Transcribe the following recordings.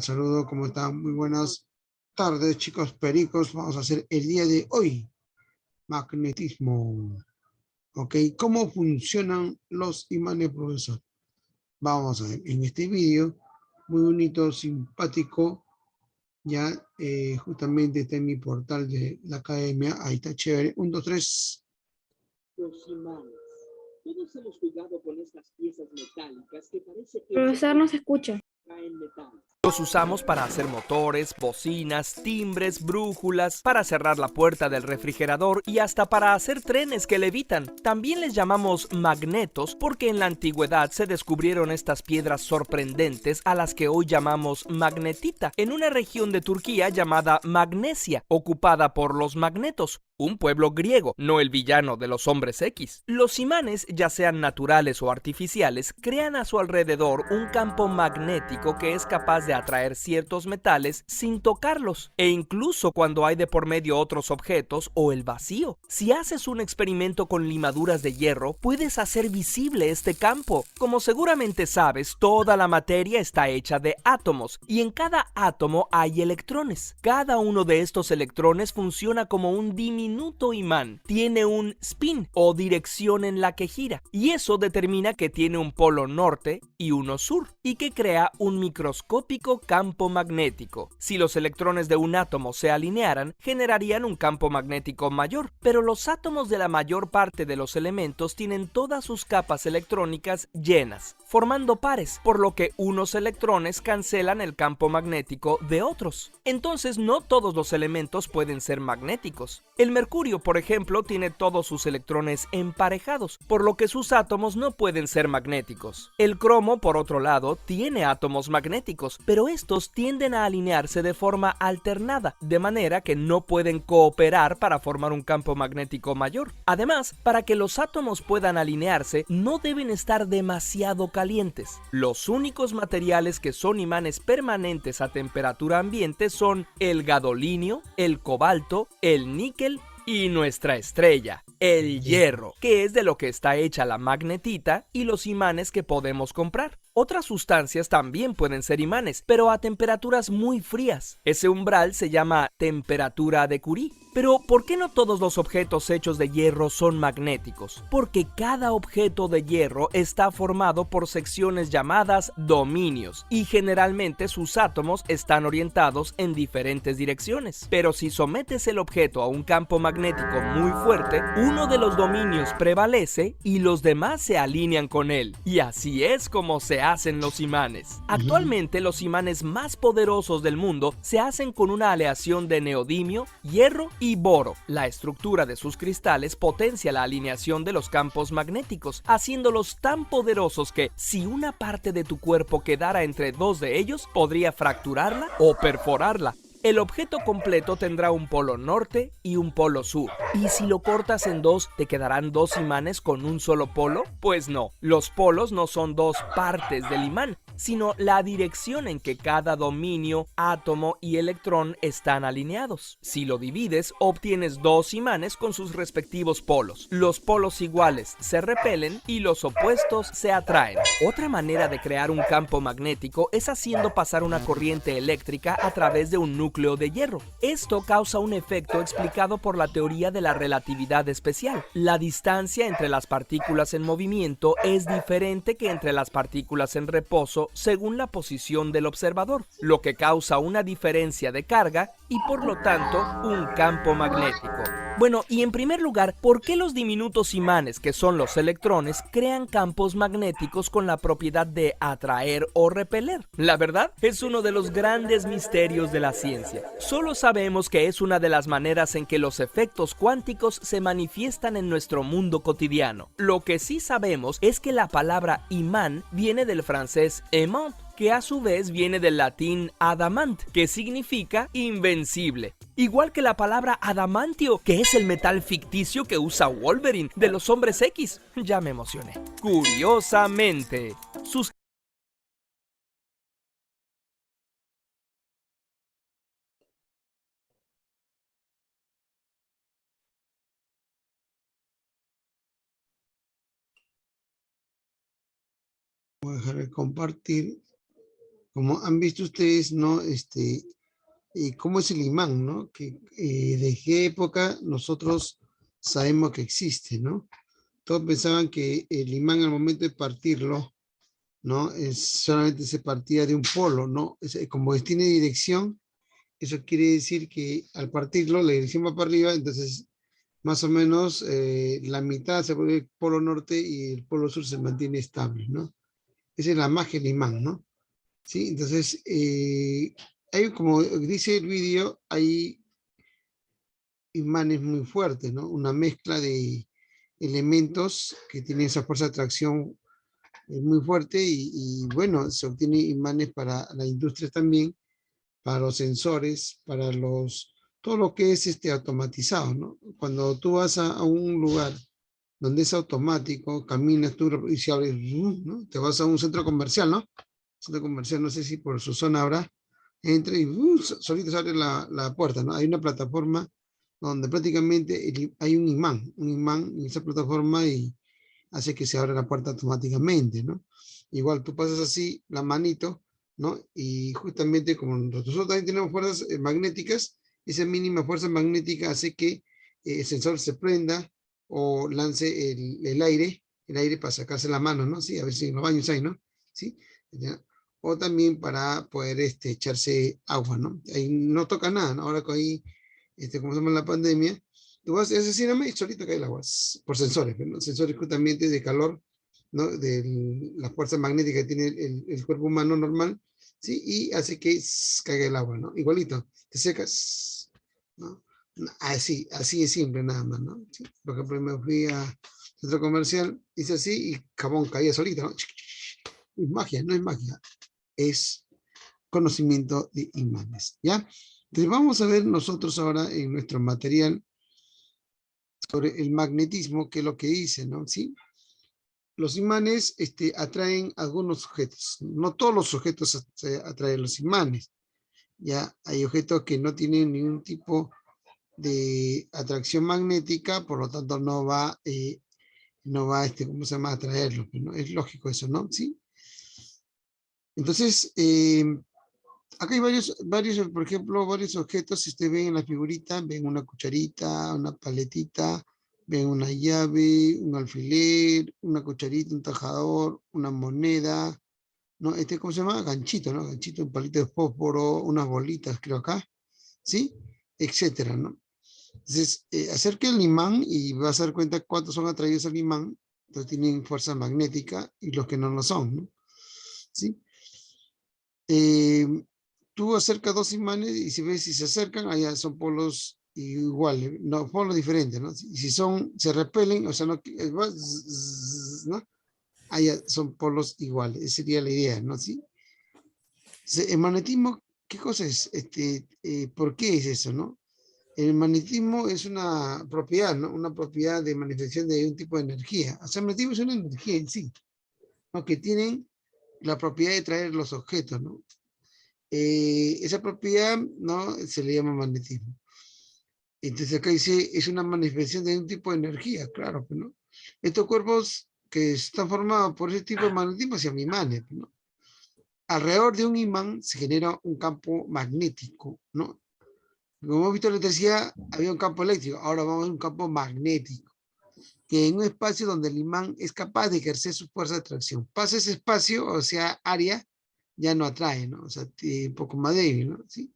Saludos, ¿cómo están? Muy buenas tardes, chicos pericos. Vamos a hacer el día de hoy magnetismo. ¿Ok? ¿Cómo funcionan los imanes, profesor? Vamos a ver en este vídeo, muy bonito, simpático. Ya justamente está en mi portal de la academia. Ahí está chévere. 1, 2, 3. Los imanes. Todos hemos jugado con estas piezas metálicas que parece que Profesor, no se escucha. traen metal. Los usamos para hacer motores, bocinas, timbres, brújulas, para cerrar la puerta del refrigerador y hasta para hacer trenes que levitan. También les llamamos magnetos porque en la antigüedad se descubrieron estas piedras sorprendentes a las que hoy llamamos magnetita, en una región de Turquía llamada Magnesia, ocupada por los magnetos, un pueblo griego, no el villano de los hombres X. Los imanes, ya sean naturales o artificiales, crean a su alrededor un campo magnético que es capaz de atraer ciertos metales sin tocarlos, e incluso cuando hay de por medio otros objetos o el vacío. Si haces un experimento con limaduras de hierro, puedes hacer visible este campo. Como seguramente sabes, toda la materia está hecha de átomos, y en cada átomo hay electrones. Cada uno de estos electrones funciona como un diminuto imán. Tiene un spin o dirección en la que gira, y eso determina que tiene un polo norte y uno sur, y que crea un microscópico campo magnético. Si los electrones de un átomo se alinearan, generarían un campo magnético mayor, pero los átomos de la mayor parte de los elementos tienen todas sus capas electrónicas llenas, formando pares, por lo que unos electrones cancelan el campo magnético de otros. Entonces, no todos los elementos pueden ser magnéticos. El mercurio, por ejemplo, tiene todos sus electrones emparejados, por lo que sus átomos no pueden ser magnéticos. El cromo, por otro lado, tiene átomos magnéticos, pero estos tienden a alinearse de forma alternada, de manera que no pueden cooperar para formar un campo magnético mayor. Además, para que los átomos puedan alinearse, no deben estar demasiado calientes. Los únicos materiales que son imanes permanentes a temperatura ambiente son el gadolinio, el cobalto, el níquel y nuestra estrella, el hierro, que es de lo que está hecha la magnetita y los imanes que podemos comprar. Otras sustancias también pueden ser imanes, pero a temperaturas muy frías. Ese umbral se llama temperatura de Curie. Pero, ¿por qué no todos los objetos hechos de hierro son magnéticos? Porque cada objeto de hierro está formado por secciones llamadas dominios, y generalmente sus átomos están orientados en diferentes direcciones. Pero si sometes el objeto a un campo magnético muy fuerte, uno de los dominios prevalece y los demás se alinean con él. Y así es como se hacen los imanes. Actualmente, los imanes más poderosos del mundo se hacen con una aleación de neodimio, hierro y boro. La estructura de sus cristales potencia la alineación de los campos magnéticos, haciéndolos tan poderosos que, si una parte de tu cuerpo quedara entre dos de ellos, podría fracturarla o perforarla. El objeto completo tendrá un polo norte y un polo sur. ¿Y si lo cortas en dos, te quedarán dos imanes con un solo polo? Pues no, los polos no son dos partes del imán, sino la dirección en que cada dominio, átomo y electrón están alineados. Si lo divides, obtienes dos imanes con sus respectivos polos. Los polos iguales se repelen y los opuestos se atraen. Otra manera de crear un campo magnético es haciendo pasar una corriente eléctrica a través de un núcleo de hierro. Esto causa un efecto explicado por la teoría de la relatividad especial. La distancia entre las partículas en movimiento es diferente que entre las partículas en reposo según la posición del observador, lo que causa una diferencia de carga y por lo tanto un campo magnético. Bueno, y en primer lugar, ¿por qué los diminutos imanes, que son los electrones, crean campos magnéticos con la propiedad de atraer o repeler? La verdad, es uno de los grandes misterios de la ciencia. Solo sabemos que es una de las maneras en que los efectos cuánticos se manifiestan en nuestro mundo cotidiano. Lo que sí sabemos es que la palabra imán viene del francés aimant, que a su vez viene del latín adamant, que significa invencible. Igual que la palabra adamantio, que es el metal ficticio que usa Wolverine de los Hombres X. Ya me emocioné. Curiosamente, sus Voy a dejar de compartir. como han visto ustedes, ¿no? ¿Cómo es el imán, no? De qué época nosotros sabemos que existe, ¿no? Todos pensaban que el imán al momento de partirlo, ¿no? Solamente se partía de un polo, ¿no? Como tiene dirección, eso quiere decir que al partirlo la dirección va para arriba, entonces más o menos la mitad se vuelve el polo norte y el polo sur se mantiene estable, ¿no? Esa es la magia del imán, ¿no? ¿Sí? Entonces, hay, como dice el vídeo, hay imanes muy fuertes, ¿no? Una mezcla de elementos que tienen esa fuerza de atracción muy fuerte y bueno, se obtiene imanes para la industria también, para los sensores, para todo lo que es automatizado, ¿no? Cuando tú vas a un lugar donde es automático, caminas tú y se abre, ¿no? Te vas a un centro comercial, ¿no? Centro comercial, no sé si por su zona habrá, entra y solito se abre la puerta, ¿no? Hay una plataforma donde prácticamente hay un imán en esa plataforma y hace que se abra la puerta automáticamente, ¿no? Igual tú pasas así la manito, ¿no? Y justamente como nosotros también tenemos fuerzas magnéticas, esa mínima fuerza magnética hace que el sensor se prenda o lance el aire para sacarse la mano, ¿no? Sí, a ver si en los baños hay, ¿no? ¿Sí? ¿Ya? O también para poder echarse agua, ¿no? Ahí no toca nada, ¿no? Ahora que ahí, como se llama la pandemia, tú vas, es así, y solito cae el agua, por sensores, ¿no? Sensores justamente de calor, ¿no? De la fuerza magnética que tiene el cuerpo humano normal, ¿sí? Y hace que caiga el agua, ¿no? Igualito, te secas, ¿no? Así es simple nada más, ¿no? ¿Sí? Por ejemplo, me fui a centro comercial, hice así y jabón caía solito, ¿no? Es magia, no es magia, es conocimiento de imanes, ¿ya? Entonces vamos a ver nosotros ahora en nuestro material sobre el magnetismo, que es lo que dice, ¿no? ¿Sí? Los imanes atraen algunos objetos. No todos los objetos atraen los imanes. Ya hay objetos que no tienen ningún tipo de atracción magnética, por lo tanto no va ¿cómo se llama? A atraerlos, ¿no? Es lógico eso, ¿no? ¿Sí? Entonces, acá hay varios, por ejemplo, varios objetos. Si ustedes ven en la figurita, ven una cucharita, una paletita, ven una llave, un alfiler, una cucharita, un tajador, una moneda, ¿no? ¿Cómo se llama? Ganchito, ¿no? Ganchito, un palito de fósforo, unas bolitas, creo acá, ¿sí? Etcétera, ¿no? Entonces, acerca el imán y vas a dar cuenta cuántos son atraídos al imán, entonces tienen fuerza magnética y los que no lo son, ¿no? ¿Sí? Tú acercas dos imanes y si ves si se acercan, allá son polos iguales, no, polos diferentes, ¿no? Y si se repelen, o sea, no, ¿no? Allá son polos iguales, esa sería la idea, ¿no? ¿Sí? El magnetismo, ¿qué cosa es? ¿Por qué es eso, no? El magnetismo es una propiedad, ¿no? Una propiedad de manifestación de un tipo de energía. O sea, el magnetismo es una energía en sí, ¿no? Que tienen la propiedad de traer los objetos, ¿no? Esa propiedad, ¿no? Se le llama magnetismo. Entonces acá dice, es una manifestación de un tipo de energía, claro, ¿no? Estos cuerpos que están formados por ese tipo de magnetismo se llaman imanes, ¿no? Alrededor de un imán se genera un campo magnético, ¿no? Como hemos visto en la electricidad, había un campo eléctrico, ahora vamos a un campo magnético, que en un espacio donde el imán es capaz de ejercer su fuerza de atracción. Pasa ese espacio, o sea, área, ya no atrae, ¿no? O sea, un poco más débil, ¿no? ¿Sí?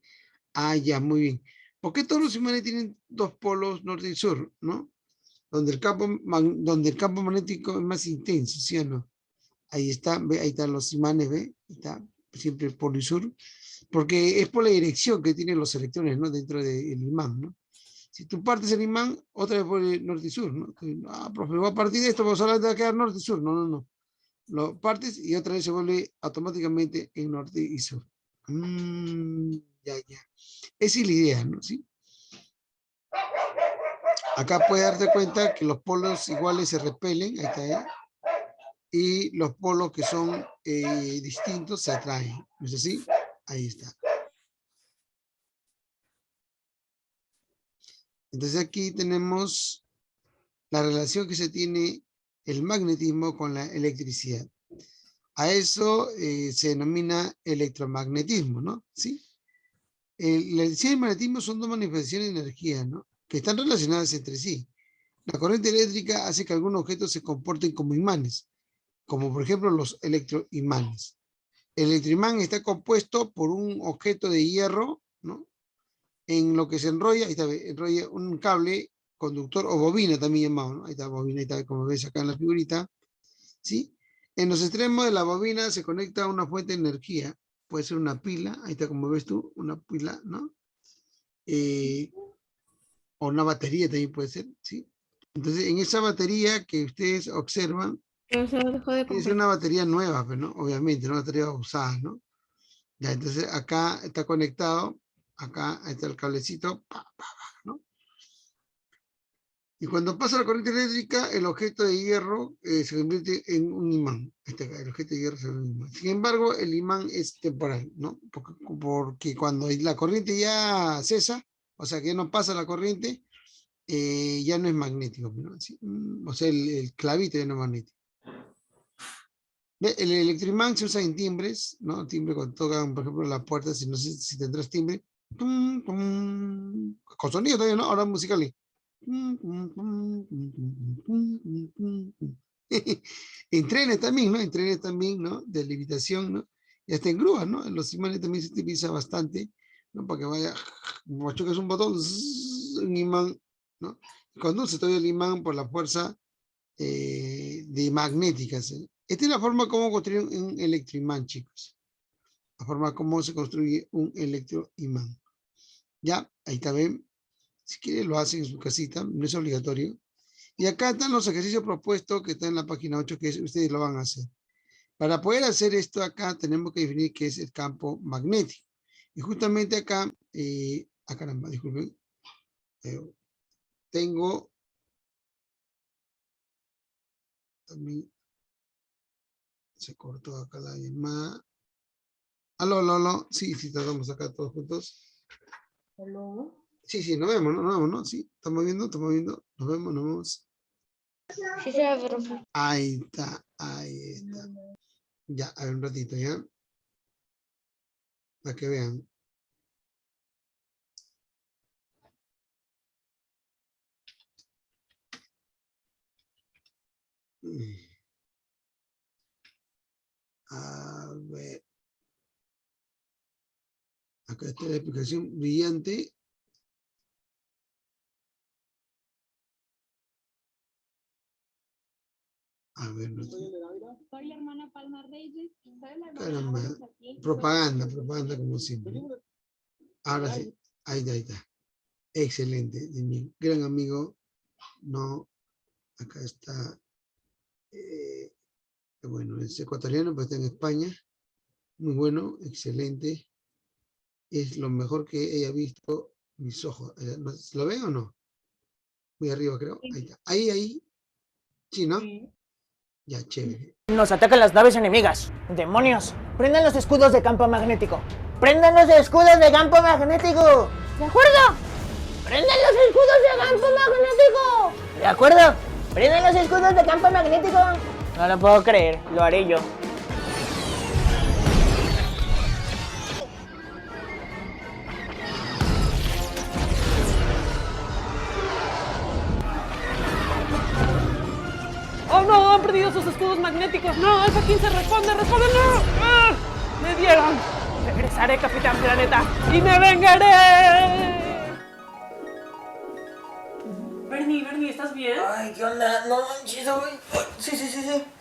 Ah, ya, muy bien. ¿Por qué todos los imanes tienen dos polos, norte y sur, ¿no? Donde el campo magnético es más intenso, ¿sí o no? Ahí está, ¿ve? Ahí están los imanes, ¿ve? Ahí está, siempre polo y sur. Porque es por la dirección que tienen los electrones, ¿no? Dentro del imán, ¿no? Si tú partes el imán, otra vez por el norte y sur, ¿no? Profe, voy a partir de esto, pues solamente va a quedar norte y sur. No, no, no. Lo partes y otra vez se vuelve automáticamente en norte y sur. Ya, ya. Esa es la idea, ¿no? ¿Sí? Acá puedes darte cuenta que los polos iguales se repelen, ahí está, ¿eh? Y los polos que son distintos se atraen, ¿no es así? Ahí está. Entonces aquí tenemos la relación que se tiene el magnetismo con la electricidad. A eso se denomina electromagnetismo, ¿no? ¿Sí? La electricidad y el magnetismo son dos manifestaciones de energía, ¿no? Que están relacionadas entre sí. La corriente eléctrica hace que algunos objetos se comporten como imanes, como por ejemplo los electroimanes. El electroimán está compuesto por un objeto de hierro, ¿no? En lo que se enrolla, ahí está, enrolla un cable conductor o bobina también llamado, ¿no? Ahí está bobina, ahí está, como ves acá en la figurita, ¿sí? En los extremos de la bobina se conecta a una fuente de energía, puede ser una pila, ahí está como ves tú, una pila, ¿no? O una batería también puede ser, ¿sí? Entonces, en esa batería que ustedes observan, No se dejó de es comprar. una batería nueva, pero no, obviamente, una batería usada, ¿no? Ya, entonces acá está conectado, acá está el cablecito, ¿no? Y cuando pasa la corriente eléctrica, el objeto de hierro se convierte en un imán. El objeto de hierro se convierte en un imán. Sin embargo, el imán es temporal, ¿no? Porque cuando la corriente ya cesa, o sea que ya no pasa la corriente, ya no es magnético, ¿no? ¿Sí? O sea, el clavito ya no es magnético. El electroimán se usa en timbres, ¿no? Timbre cuando tocan, por ejemplo, la puerta, si no sé si tendrás timbre. Tum, tum, con sonido todavía, ¿no? Ahora musical. En trenes también, ¿no? En trenes también, ¿no? De levitación, ¿no? Y hasta en grúas, ¿no? En los imanes también se utiliza bastante, ¿no? Para que vaya, como chocas un botón, un imán, ¿no? Conduce todavía el imán por la fuerza de magnéticas. Esta es la forma como construir un electroimán, chicos. La forma como se construye un electroimán. Ya, ahí también, si quieren lo hacen en su casita, no es obligatorio. Y acá están los ejercicios propuestos que están en la página 8, que ustedes lo van a hacer. Para poder hacer esto acá, tenemos que definir qué es el campo magnético. Y justamente acá, caramba, disculpen, tengo también, se cortó acá la llamada. Aló, aló, aló, sí, tratamos acá todos juntos. ¿Aló? Sí, nos vemos, ¿no? Sí, estamos viendo, nos vemos. Sí, se va, profe. Ahí está. Ya, a ver un ratito, ¿ya? Para que vean. A ver. Acá está la explicación brillante. A ver, no sé. Soy la hermana Palma Reyes. Caramba, propaganda como siempre. Ahora sí, ahí está. Excelente, de mi gran amigo. No, acá está. Bueno, es ecuatoriano, pero está en España. Muy bueno, excelente. Es lo mejor que haya visto mis ojos. ¿Lo ven o no? Muy arriba, creo. Ahí está. Ahí. Sí, ¿no? Ya, chévere. Nos atacan las naves enemigas. ¡Demonios! ¡Prendan los escudos de campo magnético! ¡Prendan los escudos de campo magnético! ¿De acuerdo? ¡Prendan los escudos de campo magnético! ¿De acuerdo? ¡Prendan los escudos de campo magnético! No lo puedo creer, lo haré yo. ¡Oh no! ¡Han perdido sus escudos magnéticos! ¡No! ¡Alpha 15 responde! ¡No! ¡Ah! ¡Me dieron! Regresaré, Capitán Planeta, y me vengaré. Bernie, ¿estás bien? Ay, ¿qué onda? No manches, güey. Sí.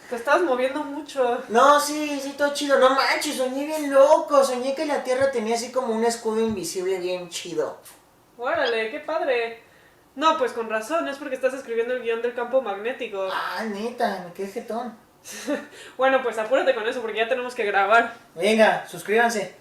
Te estás moviendo mucho. No, sí, todo chido. No manches, soñé bien loco. Soñé que la Tierra tenía así como un escudo invisible bien chido. Órale, qué padre. No, pues con razón, es porque estás escribiendo el guión del campo magnético. Ah, neta, me quedé jetón. Bueno, pues apúrate con eso porque ya tenemos que grabar. Venga, suscríbanse.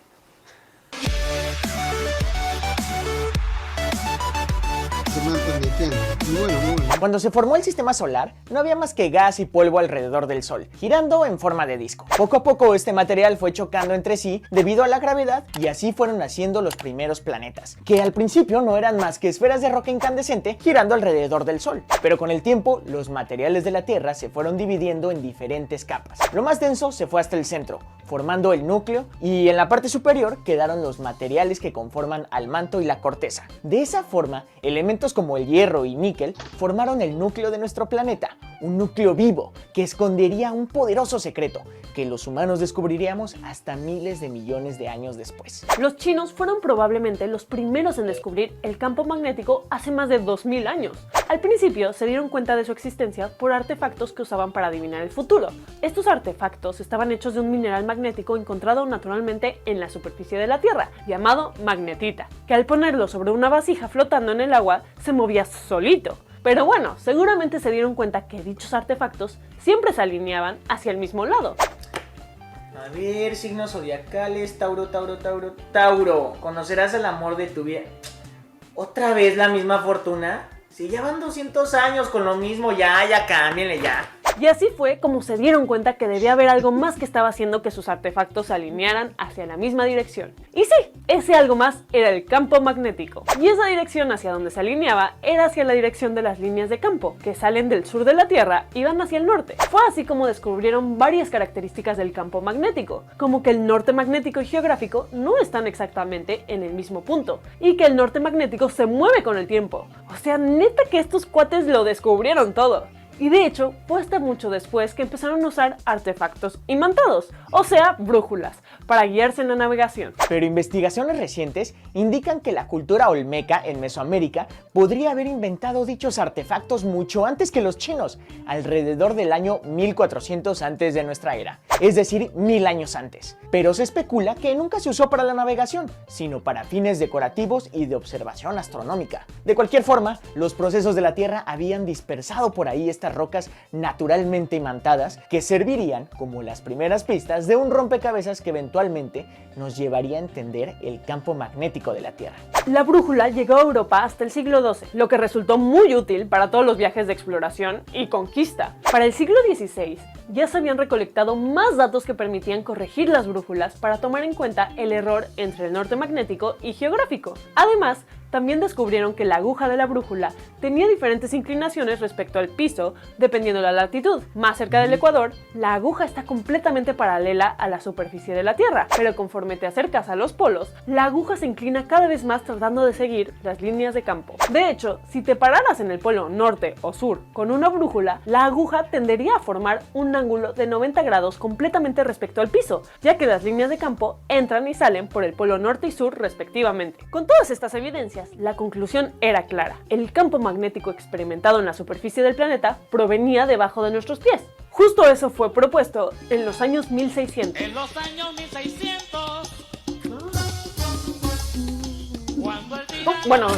Se me ha entendido. Cristiano. Muy bueno, muy bueno. Cuando se formó el sistema solar, no había más que gas y polvo alrededor del Sol, girando en forma de disco. Poco a poco este material fue chocando entre sí debido a la gravedad y así fueron naciendo los primeros planetas, que al principio no eran más que esferas de roca incandescente girando alrededor del Sol. Pero con el tiempo, los materiales de la Tierra se fueron dividiendo en diferentes capas. Lo más denso se fue hasta el centro, formando el núcleo, y en la parte superior quedaron los materiales que conforman al manto y la corteza. De esa forma, elementos como el hierro y níquel formaron el núcleo de nuestro planeta, un núcleo vivo que escondería un poderoso secreto que los humanos descubriríamos hasta miles de millones de años después. Los chinos fueron probablemente los primeros en descubrir el campo magnético hace más de 2000 años. Al principio se dieron cuenta de su existencia por artefactos que usaban para adivinar el futuro. Estos artefactos estaban hechos de un mineral magnético encontrado naturalmente en la superficie de la Tierra, llamado magnetita, que al ponerlo sobre una vasija flotando en el agua se movía solito. Pero bueno, seguramente se dieron cuenta que dichos artefactos siempre se alineaban hacia el mismo lado. A ver, signos zodiacales, Tauro, Tauro, Tauro, Tauro. Conocerás el amor de tu vida. ¿Otra vez la misma fortuna? Si ya van 200 años con lo mismo, ya cámbienle ya. Y así fue como se dieron cuenta que debía haber algo más que estaba haciendo que sus artefactos se alinearan hacia la misma dirección. Y sí, ese algo más era el campo magnético. Y esa dirección hacia donde se alineaba era hacia la dirección de las líneas de campo, que salen del sur de la Tierra y van hacia el norte. Fue así como descubrieron varias características del campo magnético, como que el norte magnético y geográfico no están exactamente en el mismo punto, y que el norte magnético se mueve con el tiempo. O sea, neta que estos cuates lo descubrieron todo. Y de hecho, fue hasta mucho después que empezaron a usar artefactos imantados, o sea, brújulas, para guiarse en la navegación. Pero investigaciones recientes indican que la cultura olmeca en Mesoamérica podría haber inventado dichos artefactos mucho antes que los chinos, alrededor del año 1400 antes de nuestra era, es decir, 1000 años antes. Pero se especula que nunca se usó para la navegación, sino para fines decorativos y de observación astronómica. De cualquier forma, los procesos de la Tierra habían dispersado por ahí estas rocas naturalmente imantadas que servirían como las primeras pistas de un rompecabezas que eventualmente nos llevaría a entender el campo magnético de la Tierra. La brújula llegó a Europa hasta el siglo XII, lo que resultó muy útil para todos los viajes de exploración y conquista. Para el siglo XVI ya se habían recolectado más datos que permitían corregir las brújulas para tomar en cuenta el error entre el norte magnético y geográfico. Además, también descubrieron que la aguja de la brújula tenía diferentes inclinaciones respecto al piso, dependiendo de la latitud. Más cerca del ecuador, la aguja está completamente paralela a la superficie de la Tierra, pero conforme te acercas a los polos, la aguja se inclina cada vez más tratando de seguir las líneas de campo. De hecho, si te pararas en el polo norte o sur con una brújula, la aguja tendería a formar un ángulo de 90 grados completamente respecto al piso, ya que las líneas de campo entran y salen por el polo norte y sur respectivamente. Con todas estas evidencias, la conclusión era clara. El campo magnético experimentado en la superficie del planeta provenía debajo de nuestros pies. Justo eso fue propuesto en los años 1600. En los años 1600. Cuando el Bueno,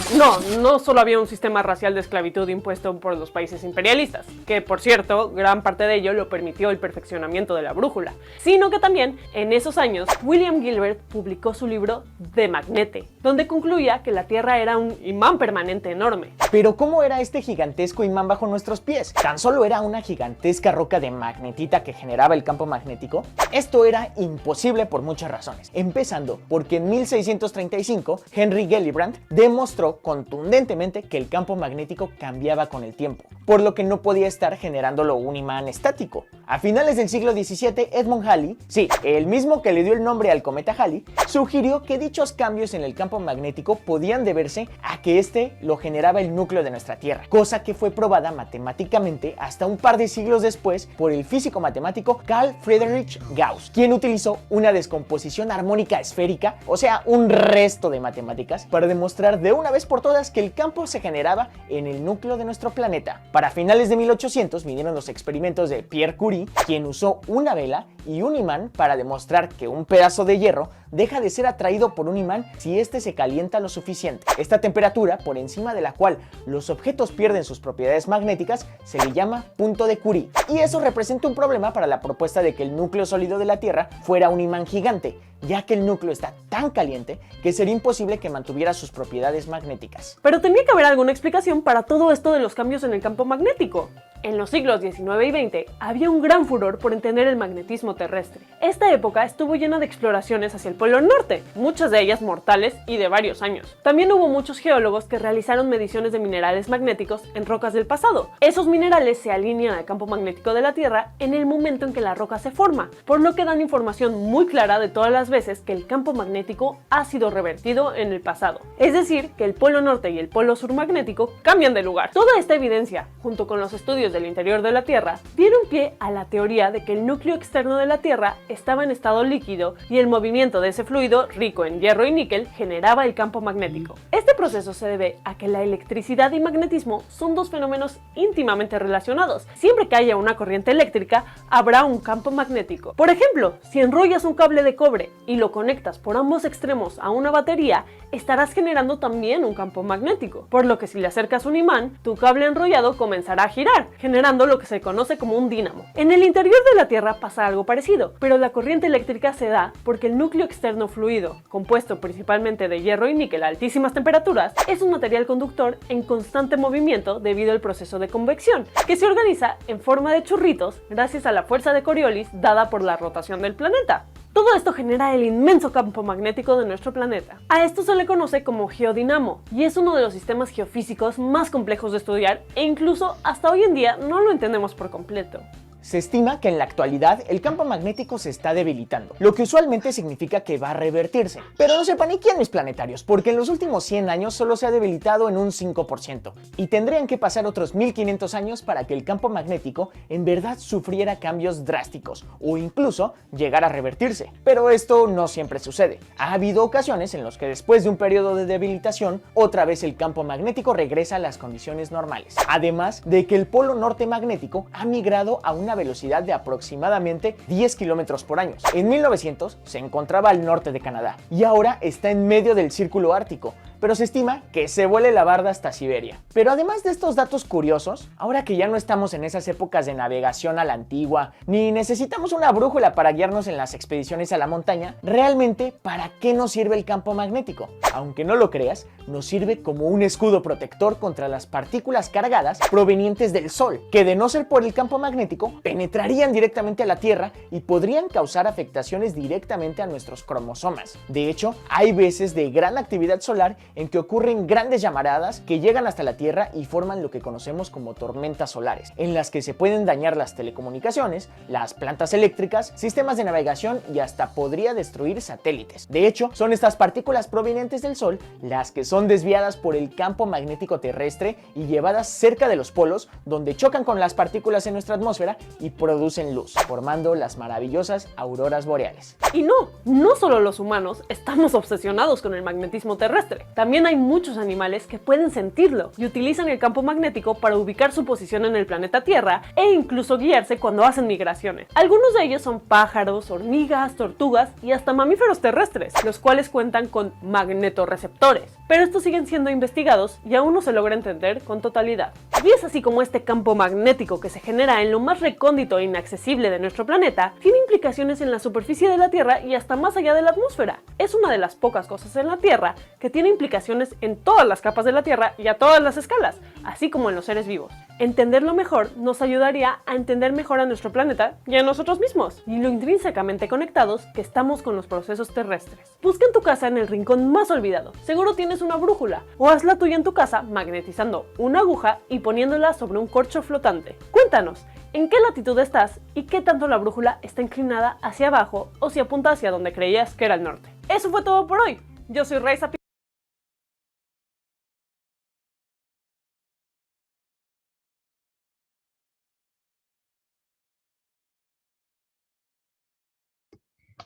no solo había un sistema racial de esclavitud impuesto por los países imperialistas, que por cierto, gran parte de ello lo permitió el perfeccionamiento de la brújula, sino que también, en esos años, William Gilbert publicó su libro De Magnete, donde concluía que la Tierra era un imán permanente enorme. Pero ¿cómo era este gigantesco imán bajo nuestros pies? ¿Tan solo era una gigantesca roca de magnetita que generaba el campo magnético? Esto era imposible por muchas razones, empezando porque en 1635 Henry Gellibrand demostró contundentemente que el campo magnético cambiaba con el tiempo, por lo que no podía estar generándolo un imán estático. A finales del siglo XVII, Edmund Halley, sí, el mismo que le dio el nombre al cometa Halley, sugirió que dichos cambios en el campo magnético podían deberse a que este lo generaba el núcleo de nuestra Tierra, cosa que fue probada matemáticamente hasta un par de siglos después por el físico matemático Carl Friedrich Gauss, quien utilizó una descomposición armónica esférica, o sea, un resto de matemáticas, para demostrar de una vez por todas que el campo se generaba en el núcleo de nuestro planeta. Para finales de 1800 vinieron los experimentos de Pierre Curie, quien usó una vela y un imán para demostrar que un pedazo de hierro deja de ser atraído por un imán si este se calienta lo suficiente. Esta temperatura, por encima de la cual los objetos pierden sus propiedades magnéticas, se le llama punto de Curie. Y eso representa un problema para la propuesta de que el núcleo sólido de la Tierra fuera un imán gigante, ya que el núcleo está tan caliente que sería imposible que mantuviera sus propiedades propiedades magnéticas. Pero tenía que haber alguna explicación para todo esto de los cambios en el campo magnético. En los siglos XIX y XX había un gran furor por entender el magnetismo terrestre. Esta época estuvo llena de exploraciones hacia el Polo Norte, muchas de ellas mortales y de varios años. También hubo muchos geólogos que realizaron mediciones de minerales magnéticos en rocas del pasado. Esos minerales se alinean al campo magnético de la Tierra en el momento en que la roca se forma, por lo que dan información muy clara de todas las veces que el campo magnético ha sido revertido en el pasado. Es decir, que el Polo Norte y el Polo Sur magnético cambian de lugar. Toda esta evidencia, junto con los estudios del interior de la Tierra, dieron pie a la teoría de que el núcleo externo de la Tierra estaba en estado líquido y el movimiento de ese fluido, rico en hierro y níquel, generaba el campo magnético. Este proceso se debe a que la electricidad y magnetismo son dos fenómenos íntimamente relacionados. Siempre que haya una corriente eléctrica, habrá un campo magnético. Por ejemplo, si enrollas un cable de cobre y lo conectas por ambos extremos a una batería, estarás generando también un campo magnético, por lo que si le acercas un imán, tu cable enrollado comenzará a girar, generando lo que se conoce como un dínamo. En el interior de la Tierra pasa algo parecido, pero la corriente eléctrica se da porque el núcleo externo fluido, compuesto principalmente de hierro y níquel a altísimas temperaturas, es un material conductor en constante movimiento debido al proceso de convección, que se organiza en forma de churritos gracias a la fuerza de Coriolis dada por la rotación del planeta. Todo esto genera el inmenso campo magnético de nuestro planeta. A esto se le conoce como geodinamo y es uno de los sistemas geofísicos más complejos de estudiar e incluso hasta hoy en día no lo entendemos por completo. Se estima que en la actualidad el campo magnético se está debilitando, lo que usualmente significa que va a revertirse. Pero no se paniquen mis planetarios, porque en los últimos 100 años solo se ha debilitado en un 5%, y tendrían que pasar otros 1500 años para que el campo magnético en verdad sufriera cambios drásticos, o incluso llegara a revertirse. Pero esto no siempre sucede. Ha habido ocasiones en las que después de un periodo de debilitación, otra vez el campo magnético regresa a las condiciones normales. Además de que el polo norte magnético ha migrado a una velocidad de aproximadamente 10 km por año. En 1900 se encontraba al norte de Canadá y ahora está en medio del círculo ártico, pero se estima que se vuele la barda hasta Siberia. Pero además de estos datos curiosos, ahora que ya no estamos en esas épocas de navegación a la antigua, ni necesitamos una brújula para guiarnos en las expediciones a la montaña, realmente, ¿para qué nos sirve el campo magnético? Aunque no lo creas, nos sirve como un escudo protector contra las partículas cargadas provenientes del Sol, que de no ser por el campo magnético, penetrarían directamente a la Tierra y podrían causar afectaciones directamente a nuestros cromosomas. De hecho, hay veces de gran actividad solar en que ocurren grandes llamaradas que llegan hasta la Tierra y forman lo que conocemos como tormentas solares, en las que se pueden dañar las telecomunicaciones, las plantas eléctricas, sistemas de navegación y hasta podría destruir satélites. De hecho, son estas partículas provenientes del Sol las que son desviadas por el campo magnético terrestre y llevadas cerca de los polos, donde chocan con las partículas en nuestra atmósfera y producen luz, formando las maravillosas auroras boreales. Y no solo los humanos estamos obsesionados con el magnetismo terrestre. También hay muchos animales que pueden sentirlo y utilizan el campo magnético para ubicar su posición en el planeta Tierra e incluso guiarse cuando hacen migraciones. Algunos de ellos son pájaros, hormigas, tortugas y hasta mamíferos terrestres, los cuales cuentan con magnetorreceptores. Pero estos siguen siendo investigados y aún no se logra entender con totalidad. Y es así como este campo magnético que se genera en lo más recóndito e inaccesible de nuestro planeta tiene implicaciones en la superficie de la Tierra y hasta más allá de la atmósfera. Es una de las pocas cosas en la Tierra que tiene implicaciones en todas las capas de la Tierra y a todas las escalas, así como en los seres vivos. Entenderlo mejor nos ayudaría a entender mejor a nuestro planeta y a nosotros mismos, y lo intrínsecamente conectados que estamos con los procesos terrestres. Busca en tu casa en el rincón más olvidado, seguro tienes una brújula, o haz la tuya en tu casa magnetizando una aguja y poniéndola sobre un corcho flotante. Cuéntanos, ¿en qué latitud estás y qué tanto la brújula está inclinada hacia abajo o si apunta hacia donde creías que era el norte? Eso fue todo por hoy. Yo soy Raiza.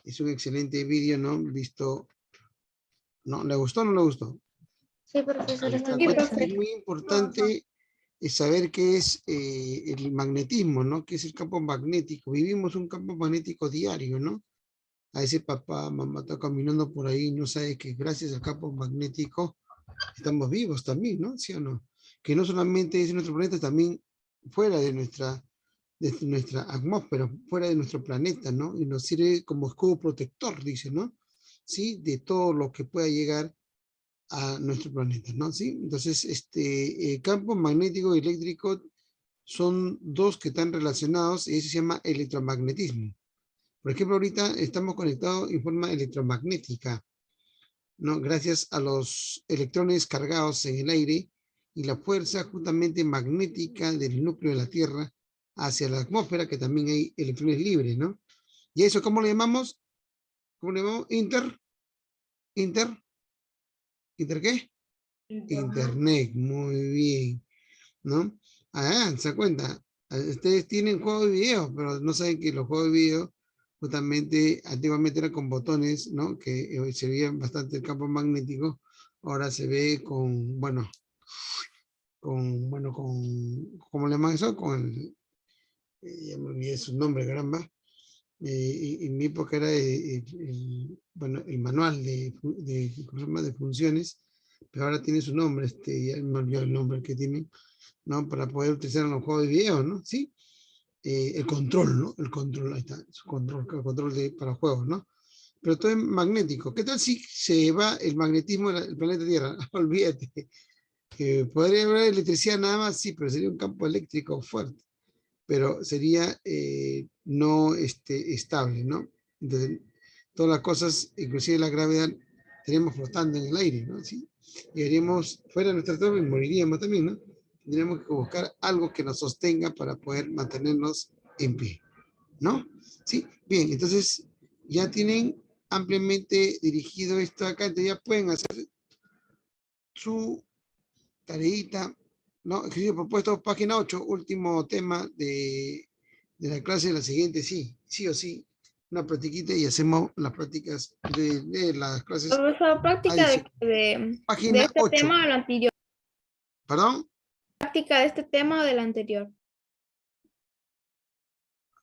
Es un excelente vídeo, ¿no? Visto. ¿No? ¿Le gustó o no le gustó? Sí, profesor, está Acuérdate que es perfecto. muy importante saber qué es el magnetismo, ¿no? ¿Qué es el campo magnético? Vivimos un campo magnético diario, ¿no? A ese papá, mamá está caminando por ahí y no sabe que gracias al campo magnético estamos vivos también, ¿no? ¿Sí o no? Que no solamente es en nuestro planeta, también fuera de nuestra atmósfera, fuera de nuestro planeta, ¿no? Y nos sirve como escudo protector, dice, ¿no? Sí, de todo lo que pueda llegar a nuestro planeta, ¿no? ¿Sí? Entonces, campo magnético y eléctrico son dos que están relacionados y eso se llama electromagnetismo. Por ejemplo, ahorita estamos conectados en forma electromagnética, ¿no? Gracias a los electrones cargados en el aire y la fuerza justamente magnética del núcleo de la Tierra hacia la atmósfera, que también hay electrones libres, ¿no? ¿Y eso cómo le llamamos? ¿Cómo le llamamos? ¿Inter qué? Internet, muy bien, ¿no? Ah, se da cuenta, ustedes tienen juegos de video, pero no saben que los juegos de video justamente antiguamente eran con botones, ¿no? Que se veía bastante el campo magnético, ahora se ve con, bueno, ¿cómo le llaman eso? Con el, ya me olvidé su nombre, caramba. En mi época era bueno, el manual de funciones, pero ahora tiene su nombre, ya me olvidé el nombre que tiene, ¿no? Para poder utilizar en los juegos de video, ¿no? Sí. El control, ¿no? El control, ahí está, su control, el control para juegos, ¿no? Pero todo es magnético. ¿Qué tal si se va el magnetismo del planeta Tierra? Olvídate. Podría haber electricidad nada más, sí, pero sería un campo eléctrico fuerte. Pero sería no estable, ¿no? Entonces, todas las cosas, inclusive la gravedad, estaríamos flotando en el aire, ¿no? ¿Sí? Y haríamos fuera de nuestra torre y moriríamos también, ¿no? Tendríamos que buscar algo que nos sostenga para poder mantenernos en pie, ¿no? Sí, bien, entonces ya tienen ampliamente dirigido esto acá, entonces ya pueden hacer su tareita, ¿no? Ejercicio propuesto, página 8, último tema de la clase de la siguiente, sí o sí, una practiquita y hacemos las prácticas de las clases. Profesor, práctica de página este 8. tema o del anterior. ¿Perdón? Práctica de este tema o del anterior.